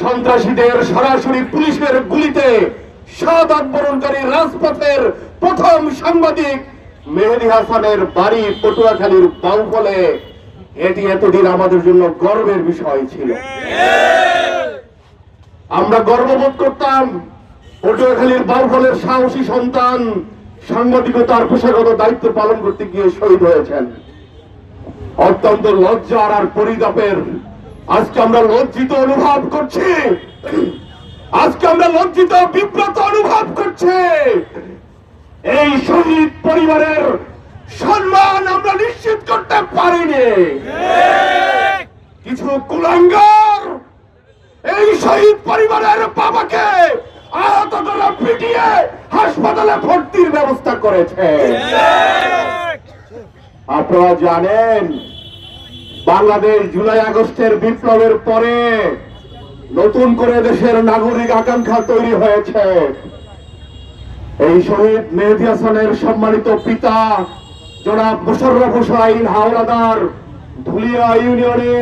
সন্ত্রাসীদের সরাসরি পুলিশের গুলিতে শাহাদাত বরণকারী রাজপথের প্রথম সাংবাদিক মেহেদী হাসানের বাড়ি পটুয়াখালীর বাউফলে, এটি এতদিন আমাদের জন্য গর্বের বিষয় ছিল। আমরা গর্ববোধ করতাম পটুয়াখালীর বাউফলের সাহসী সন্তান সাংবাদিকতার পেশাগত দায়িত্ব পালন করতে গিয়ে শহীদ হয়েছেন। অত্যন্ত লজ্জার আর পরিতাপের আজকে আমরা লজ্জিত অনুভব করছি, আজকে আমরা লজ্জিত বিব্রত অনুভব করছি। এই শহীদ পরিবারের সম্মান আমরা নিশ্চিত করতে পারিনি। কিছু কুলাঙ্গার এই শহীদ পরিবারের বাবাকে আহত করে পিটিয়ে হাসপাতালে ভর্তির ব্যবস্থা করেছে। আপনারা জানেন বাংলাদেশ জুলাই আগস্টের বিপ্লবের পরে নতুন করে দেশের নাগরিক আকাঙ্ক্ষা তৈরি হয়েছে। এই শহীদ মেহেদী হাসানের সম্মানিত পিতা জনাব মোশাররফ হোসাইন হাওলাদার ধুলিয়া ইউনিয়নে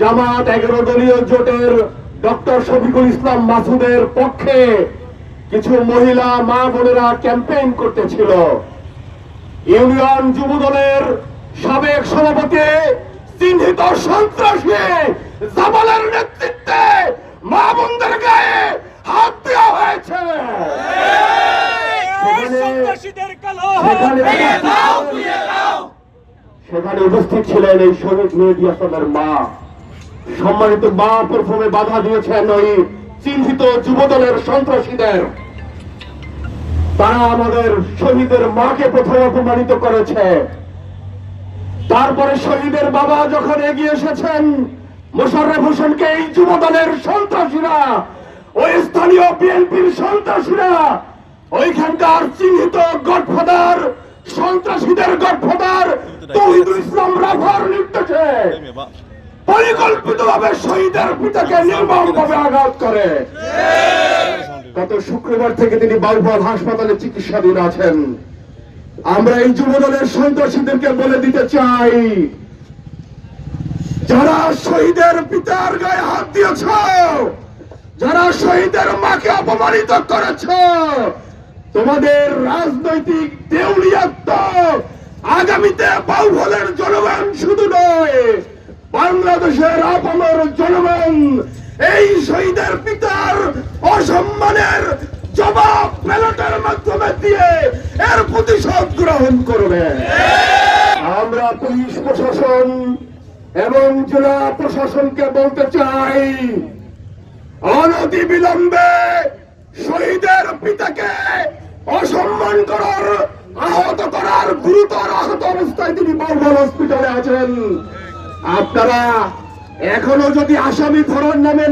জামাত 11 দলীয় জোটের ডক্টর শফিকুল ইসলাম মাসুদের পক্ষে কিছু মহিলা মা বোনেরা ক্যাম্পেইন করতেছিল। ইউনিয়ন যুবদলের সাবেক সভাপতি চিহ্নিত সন্ত্রাসী জামালের নেতৃত্বে মা বোনদের গায়ে হাত দেওয়া হয়েছে। সেখানে উপস্থিত ছিলেন এই শহীদ মেহেদী হাসানের মা। সম্মানিত মা প্রথমে বাধা দিয়েছেন ওই চিহ্নিত যুবদলের সন্ত্রাসীদের। তারা আমাদের শহীদের মাকে প্রথমে অপমানিত করেছে। তারপরে শহীদের বাবা যখন এগিয়ে এসেছেন মোশাররফ হোসেনকে এই যুবদলের সন্ত্রাসীরা, ওই স্থানীয় বিএনপির সন্ত্রাসীরা, ওইখানকার চিহ্নিত গডফাদার সন্ত্রাসীদের গডফাদার তৌহিদুল ইসলাম রাফার নির্দেশে পরিকল্পিতভাবে শহীদের পিতাকে নির্মমভাবে আঘাত করে। গত শুক্রবার থেকে তিনি বাউফল হাসপাতালে চিকিৎসাধীন আছেন। আমরা এই যুবদলের সন্ত্রাসীদেরকে বলে দিতে চাই, যারা শহীদের পিতার গায়ে হাত দিয়েছ, যারা শহীদের মাকে অপমানিত করেছ, তোমাদের রাজনৈতিক দেউলিয়াত্ব আগামীতে বাউফলের জনগণ শুধু নয়, বাংলাদেশের আপামর জনগণ এই শহীদের পিতার অসম্মানের জবাব ব্যালটের মাধ্যমে দিয়ে এর প্রতিশোধ গ্রহণ করবে। আমরা পুলিশ প্রশাসন এবং জেলা প্রশাসনকে বলতে চাই, অনতিবিলম্বে শহীদের পিতাকে অসম্মান করার, আহত করার, গুরুতর আহত অবস্থায় তিনি বাউফল হসপিটালে আছেন। আপনারা এখনো যদি আসামি ধরার নামে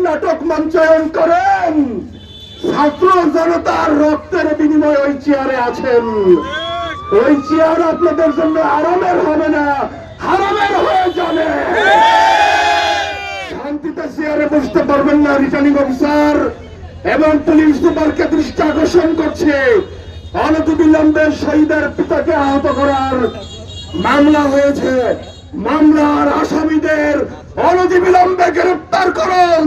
নাটক মঞ্চায়ন করেন, ছাত্র জনতার রক্তের বিনিময়ে ওই চেয়ারে আছেন, ওই চেয়ার আপনাদের জন্য আরামের হবে না, হারামের হয়ে যাবে। শান্তিতে চেয়ারে বসতে পারবেন না। রিটার্নিং অফিসার এবং পুলিশ সুপারকে দৃষ্টি আকর্ষণ করছে, অনতিবিলম্বে শহীদের পিতাকে আহত করার মামলা হয়েছে, মামলার আসামিদের অনতিবিলম্বে গ্রেফতার করুন।